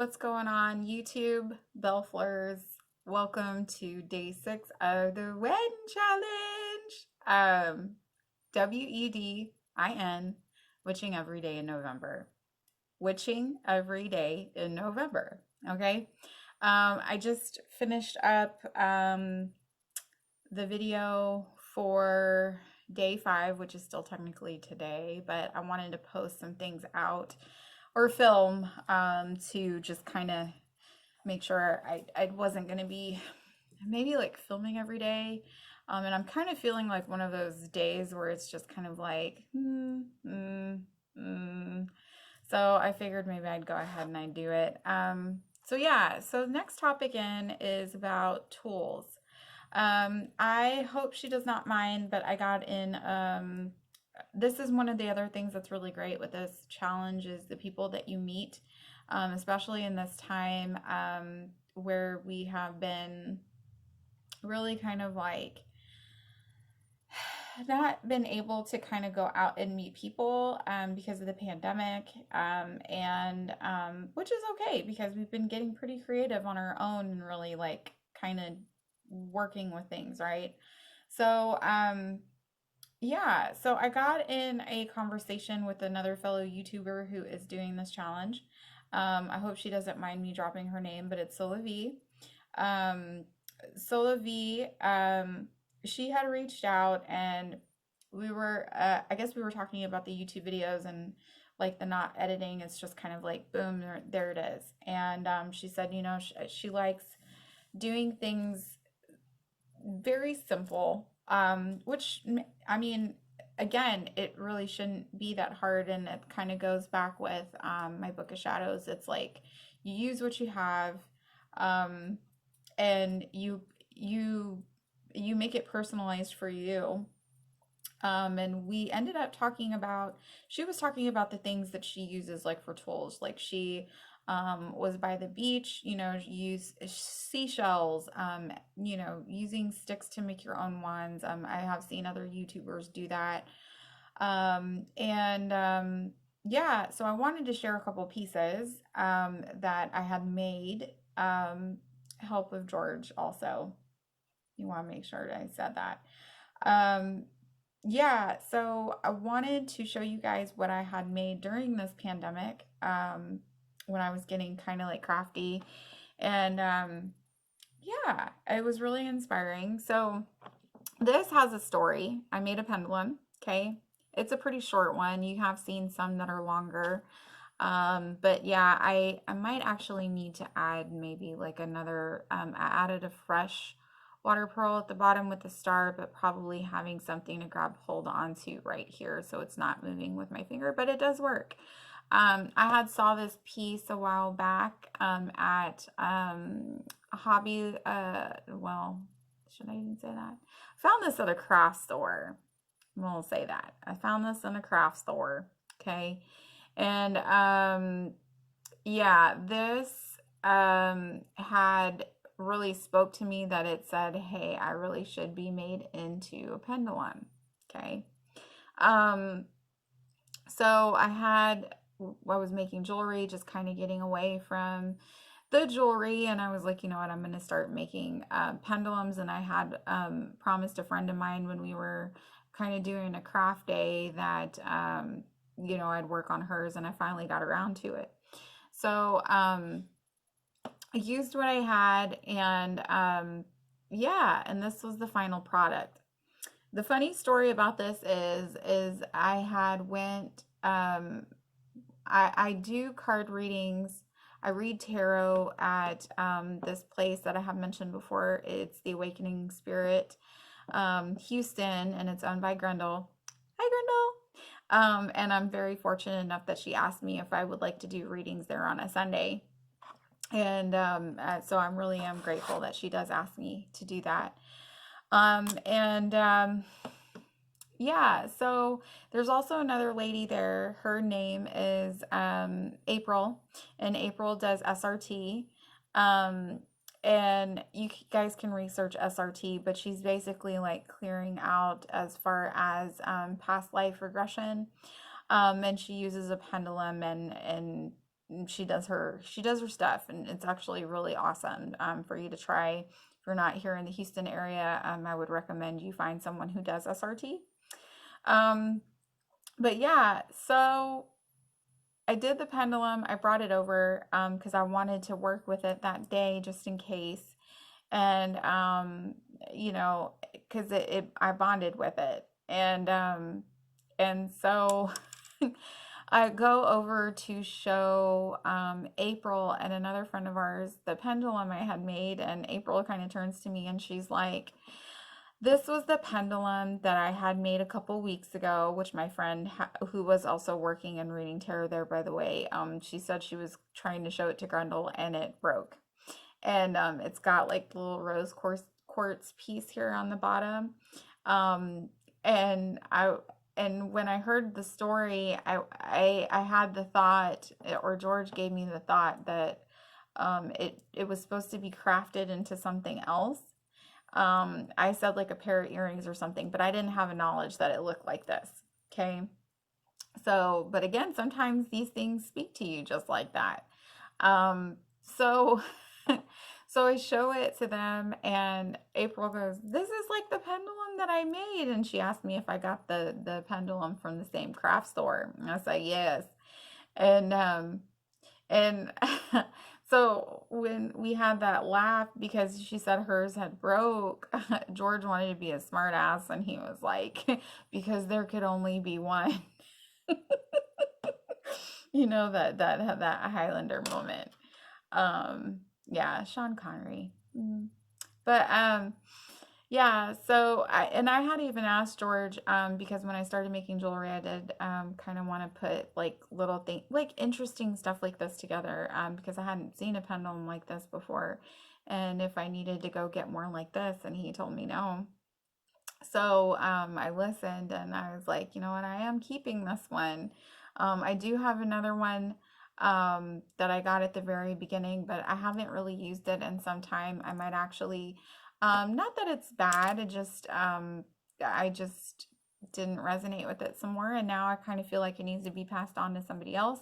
What's going on, YouTube? Bellfleurs. Welcome to day 6 of the WEDIN challenge. WEDIN, witching every day in November. Witching every day in November. Okay. I just finished up the video for day 5, which is still technically today, but I wanted to post some things out or film to just kind of make sure I wasn't going to be maybe like filming every day. And I'm kind of feeling like one of those days where it's just kind of like, mm. So I figured maybe I'd go ahead and I'd do it. So yeah, so the next topic in is about tools. I hope she does not mind, but I got in, this is one of the other things that's really great with this challenge is the people that you meet, especially in this time, where we have been really kind of like not been able to kind of go out and meet people because of the pandemic, and which is okay because we've been getting pretty creative on our own and really like kind of working with things, right? So yeah, so I got in a conversation with another fellow YouTuber who is doing this challenge. I hope she doesn't mind me dropping her name, but it's Sola V. Um, Sola V, she had reached out and we were, I guess we were talking about the YouTube videos and like the not editing. It's just kind of like, boom, there it is. And she said, you know, she likes doing things very simple, which I mean, again, it really shouldn't be that hard, and it kind of goes back with my book of shadows. It's like you use what you have, um, and you make it personalized for you. And we ended up talking about, she was talking about the things that she uses like for tools. Like she was by the beach, you know, use seashells, you know, using sticks to make your own wands. I have seen other YouTubers do that. And yeah, so I wanted to share a couple pieces that I had made. Help of George also. You want to make sure I said that. Um, yeah, so I wanted to show you guys what I had made during this pandemic, when I was getting kind of like crafty. And yeah, it was really inspiring. So this has a story. I made a pendulum, okay? It's a pretty short one. You have seen some that are longer. But yeah, I might actually need to add maybe like another, I added a fresh water pearl at the bottom with the star, but probably having something to grab hold onto right here so it's not moving with my finger, but it does work. I had saw this piece a while back at a hobby, well, should I even say that? I found this at a craft store. We'll say that. I found this in a craft store, okay? And yeah, this had really spoke to me that it said, hey, I really should be made into a pendulum, okay? So I was making jewelry, just kind of getting away from the jewelry, and I was like, you know what, I'm going to start making pendulums. And I had promised a friend of mine when we were kind of doing a craft day that you know, I'd work on hers, and I finally got around to it. So I used what I had, and yeah, and this was the final product. The funny story about this is I had went, I do card readings. I read tarot at this place that I have mentioned before. It's the Awakening Spirit, Houston, and it's owned by Grendel. Hi, Grendel. And I'm very fortunate enough that she asked me if I would like to do readings there on a Sunday. And so I'm really am grateful that she does ask me to do that. And yeah, so there's also another lady there. Her name is April, and April does SRT. Um, and you guys can research SRT, but she's basically like clearing out as far as past life regression. And she uses a pendulum and she does her stuff, and it's actually really awesome for you to try. If you're not here in the Houston area, I would recommend you find someone who does SRT. Um, but yeah, so I did the pendulum. I brought it over because I wanted to work with it that day just in case. And you know, because I bonded with it. And so I go over to show April and another friend of ours the pendulum I had made, and April kind of turns to me and she's like, this was the pendulum that I had made a couple weeks ago, which my friend, who was also working and reading tarot there, by the way, she said she was trying to show it to Grundle and it broke. And it's got like the little rose quartz piece here on the bottom. Um, and when I heard the story, I had the thought, or George gave me the thought that it was supposed to be crafted into something else. I said like a pair of earrings or something, but I didn't have a knowledge that it looked like this. Okay. So, but again, sometimes these things speak to you just like that. Um, so, so I show it to them, and April goes, "This is like the pendulum that I made," and she asked me if I got the pendulum from the same craft store, and I said yes, and and so when we had that laugh because she said hers had broke, George wanted to be a smart ass, and he was like, because there could only be one. You know, that Highlander moment. Yeah, Sean Connery. But yeah, so I had even asked George because when I started making jewelry, I did kind of want to put like little thing like interesting stuff like this together because I hadn't seen a pendulum like this before, and if I needed to go get more like this, and he told me no. So I listened and I was like, you know what, I am keeping this one. I do have another one that I got at the very beginning, but I haven't really used it in some time. I might actually, not that it's bad, I just didn't resonate with it some more. And now I kind of feel like it needs to be passed on to somebody else.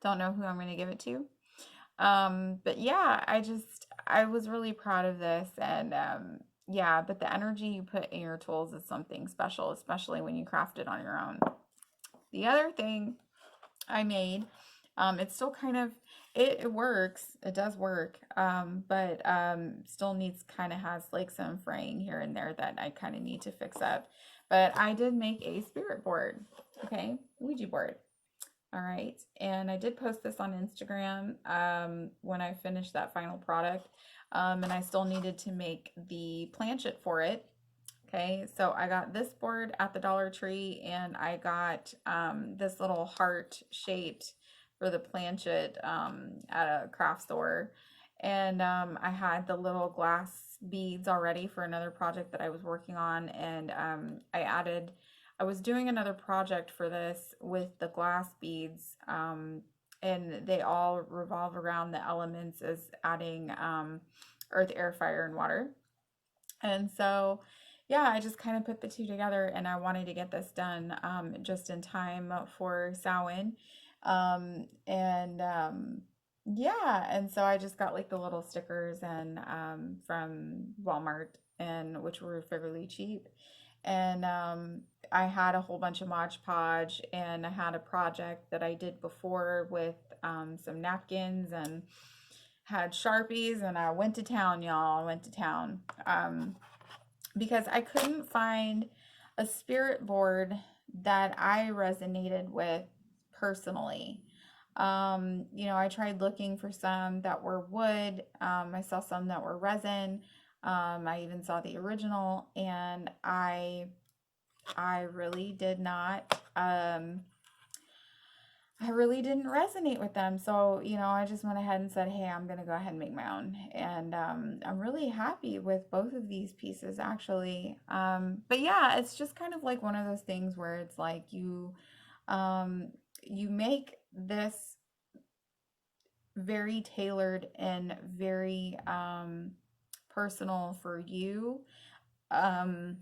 Don't know who I'm going to give it to. But yeah, I was really proud of this, and yeah, but the energy you put in your tools is something special, especially when you craft it on your own. The other thing I made, it's still kind of, it works, it does work, but still needs, kind of has like some fraying here and there that I kind of need to fix up. But I did make a spirit board, okay, Ouija board. All right. And I did post this on Instagram when I finished that final product. And I still needed to make the planchet for it. Okay. So I got this board at the Dollar Tree, and I got this little heart shaped for the planchet at a craft store. And I had the little glass beads already for another project that I was working on. And I was doing another project for this with the glass beads, and they all revolve around the elements as adding earth, air, fire, and water. And so, yeah, I just kind of put the two together, and I wanted to get this done just in time for Samhain. And yeah, and so I just got like the little stickers and from Walmart, and which were fairly cheap. And I had a whole bunch of Mod Podge, and I had a project that I did before with some napkins and had Sharpies, and I went to town, y'all. I went to town because I couldn't find a spirit board that I resonated with personally. You know, I tried looking for some that were wood. I saw some that were resin. I even saw the original, and I really did not I really didn't resonate with them. So, you know, I just went ahead and said, hey, I'm going to go ahead and make my own. And I'm really happy with both of these pieces, actually. But yeah, it's just kind of like one of those things where it's like you make this very tailored and very personal for you. Um,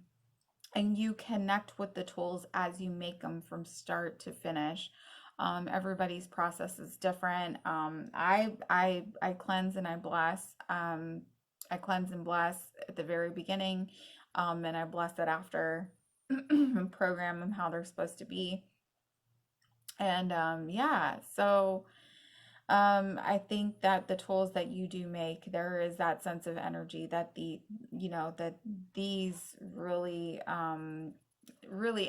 and you connect with the tools as you make them from start to finish. Everybody's process is different. I cleanse and I bless. I cleanse and bless at the very beginning, and I bless it after. Program them how they're supposed to be. And yeah, so I think that the tools that you do make, there is that sense of energy that that these really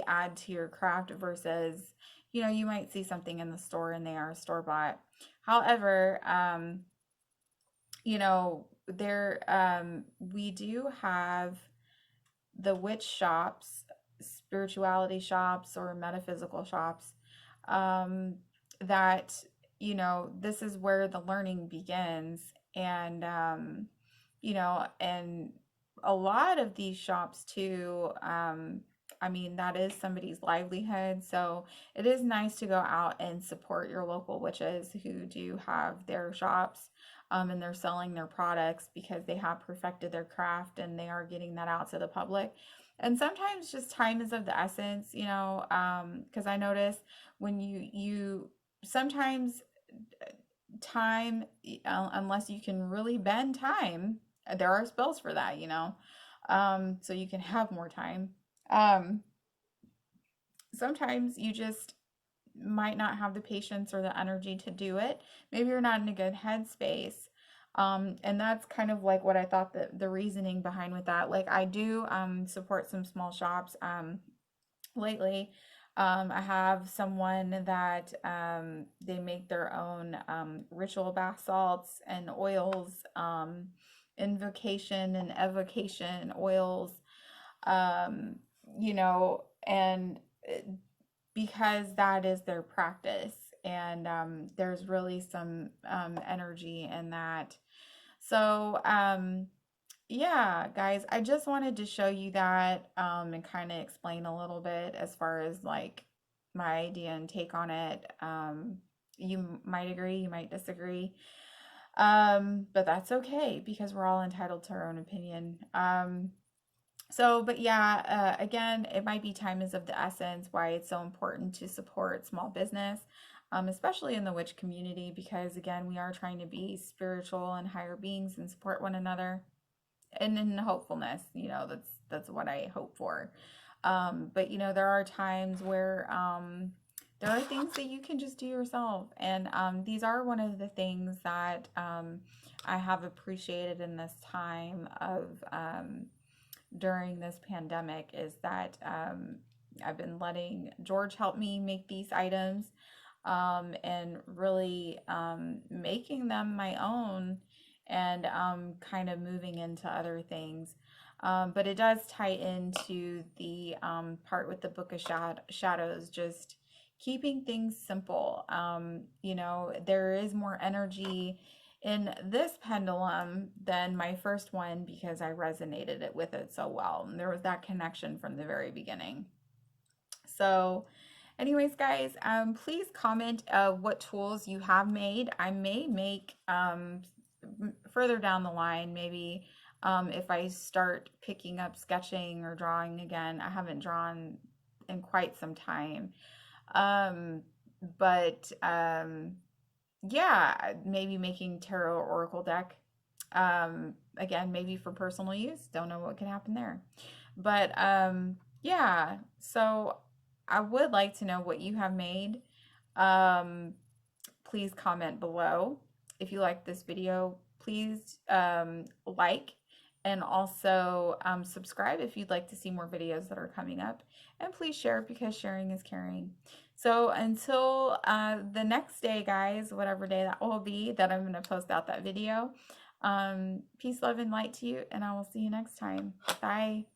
add to your craft versus, you might see something in the store and they are store bought. However, we do have the witch shops, spirituality shops, or metaphysical shops, um, that, this is where the learning begins. And, and a lot of these shops too, I mean, that is somebody's livelihood. So it is nice to go out and support your local witches who do have their shops. And they're selling their products because they have perfected their craft and they are getting that out to the public. And sometimes just time is of the essence, because I notice when you sometimes time, unless you can really bend time, there are spells for that, so you can have more time. Um, Sometimes you just might not have the patience or the energy to do it. Maybe you're not in a good headspace. And that's kind of like what I thought the reasoning behind with that. Like I do support some small shops lately. I have someone that they make their own ritual bath salts and oils, invocation and evocation oils, um, and because that is their practice. And there's really some energy in that. So, yeah, guys, I just wanted to show you that and kind of explain a little bit as far as like my idea and take on it. You might agree, you might disagree, but that's okay because we're all entitled to our own opinion. But yeah, again, it might be time is of the essence, why it's so important to support small business, especially in the witch community, because again, we are trying to be spiritual and higher beings and support one another. And in hopefulness, that's what I hope for. But there are times where there are things that you can just do yourself, and these are one of the things that I have appreciated in this time of during this pandemic is that I've been letting George help me make these items, and really making them my own, and kind of moving into other things. But it does tie into the part with the Book of Shadows, just keeping things simple. There is more energy in this pendulum than my first one because I resonated it with it so well. And there was that connection from the very beginning. So anyways, guys, please comment what tools you have made. I may make further down the line, maybe if I start picking up sketching or drawing again. I haven't drawn in quite some time. But yeah, maybe making tarot oracle deck. Again, maybe for personal use. Don't know what could happen there. But yeah, so I would like to know what you have made. Please comment below. If you like this video, please like, and also subscribe if you'd like to see more videos that are coming up. And please share because sharing is caring. So until the next day, guys, whatever day that will be that I'm going to post out that video, peace, love, and light to you, and I will see you next time. Bye.